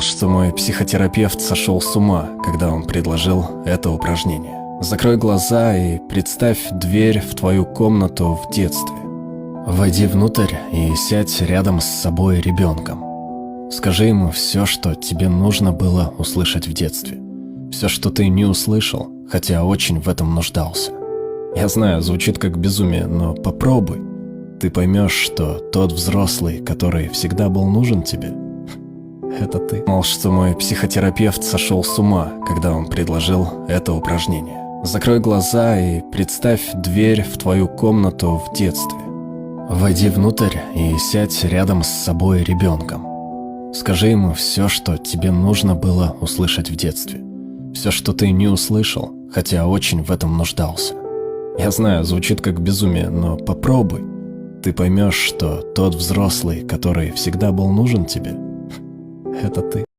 что мой психотерапевт сошел с ума, когда он предложил это упражнение. Закрой глаза и представь дверь в твою комнату в детстве. Войди внутрь и сядь рядом с собой ребенком. Скажи ему все, что тебе нужно было услышать в детстве. Все, что ты не услышал, хотя очень в этом нуждался. Я знаю, звучит как безумие, но попробуй. Ты поймешь, что тот взрослый, который всегда был нужен тебе, это ты. Мол, что мой психотерапевт сошел с ума, когда он предложил это упражнение. Закрой глаза и представь дверь в твою комнату в детстве. Войди внутрь и сядь рядом с собой ребенком. Скажи ему все, что тебе нужно было услышать в детстве. Все, что ты не услышал, хотя очень в этом нуждался. Я знаю, звучит как безумие, но попробуй. Ты поймешь, что тот взрослый, который всегда был нужен тебе, это ты.